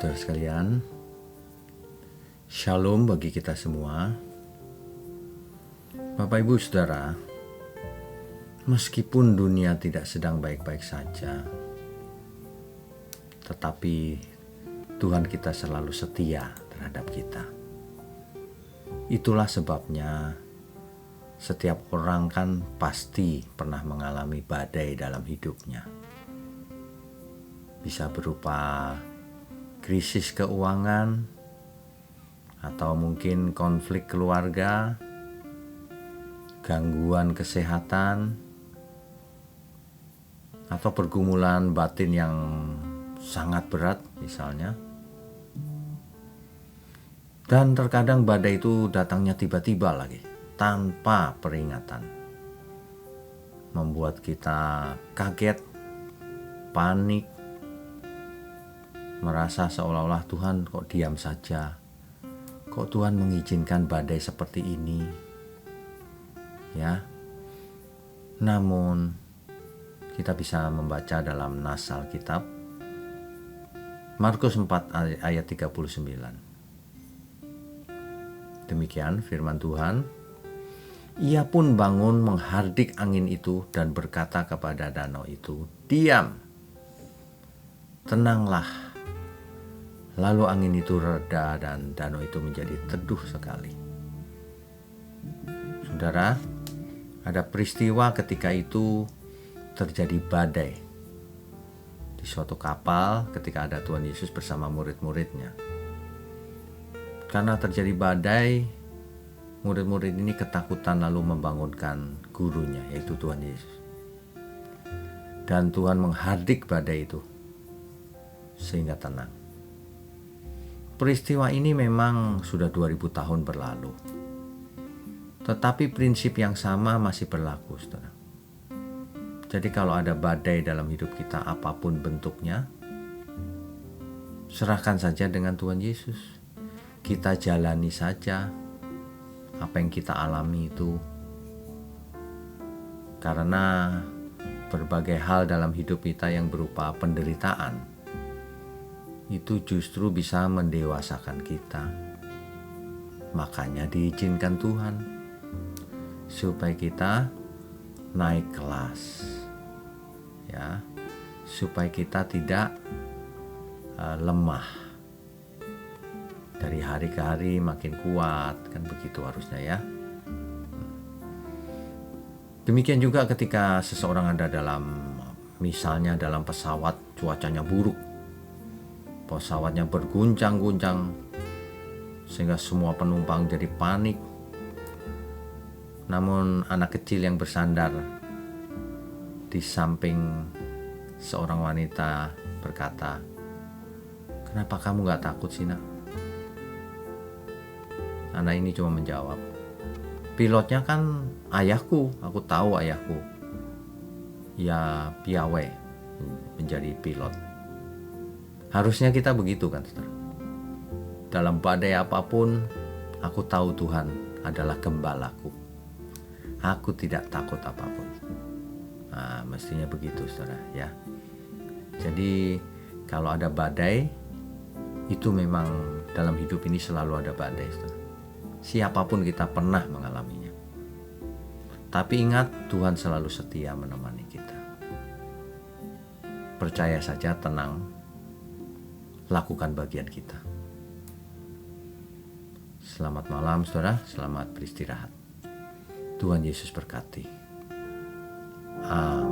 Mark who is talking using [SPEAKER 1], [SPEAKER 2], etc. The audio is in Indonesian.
[SPEAKER 1] Saudara sekalian, Shalom bagi kita semua. Bapak Ibu Saudara, meskipun dunia tidak sedang baik-baik saja, tetapi Tuhan kita selalu setia terhadap kita. Itulah sebabnya setiap orang kan pasti pernah mengalami badai dalam hidupnya. Bisa berupa krisis keuangan, atau mungkin konflik keluarga, gangguan kesehatan, atau pergumulan batin yang sangat berat misalnya. Dan terkadang badai itu datangnya tiba-tiba lagi, tanpa peringatan. Membuat kita kaget, panik, merasa seolah-olah Tuhan kok diam saja. Kok Tuhan mengizinkan badai seperti ini? Ya. Namun kita bisa membaca dalam nas Alkitab Markus 4 ayat 39. Demikian firman Tuhan. Ia pun bangun menghardik angin itu dan berkata kepada danau itu, "Diam, tenanglah." Lalu angin itu reda dan danau itu menjadi teduh sekali. Saudara, ada peristiwa ketika itu terjadi badai di suatu kapal ketika ada Tuhan Yesus bersama murid-muridnya. Karena terjadi badai, murid-murid ini ketakutan lalu membangunkan gurunya, yaitu Tuhan Yesus. Dan Tuhan menghardik badai itu sehingga tenang. Peristiwa ini memang sudah 2000 tahun berlalu. Tetapi prinsip yang sama masih berlaku, saudara. Jadi kalau ada badai dalam hidup kita apapun bentuknya, serahkan saja dengan Tuhan Yesus. Kita jalani saja apa yang kita alami itu. Karena berbagai hal dalam hidup kita yang berupa penderitaan, itu justru bisa mendewasakan kita. Makanya diizinkan Tuhan supaya kita naik kelas, ya, supaya kita tidak lemah. Dari hari ke hari makin kuat, kan begitu harusnya ya. Demikian juga ketika seseorang ada misalnya dalam pesawat, cuacanya buruk, pesawatnya berguncang-guncang sehingga semua penumpang jadi panik. Namun anak kecil yang bersandar di samping seorang wanita berkata, "Kenapa kamu gak takut sih, nak?" Anak ini cuma menjawab, "Pilotnya kan ayahku, aku tahu ayahku. Ya piawai menjadi pilot." Harusnya kita begitu kan, saudara. Dalam badai apapun, aku tahu Tuhan adalah gembalaku. Aku tidak takut apapun. Nah, mestinya begitu, saudara, ya. Jadi kalau ada badai, itu memang dalam hidup ini selalu ada badai, saudara. Siapapun kita pernah mengalaminya. Tapi ingat, Tuhan selalu setia menemani kita. Percaya saja, tenang, lakukan bagian kita. Selamat malam, saudara. Selamat beristirahat. Tuhan Yesus berkati. Amin.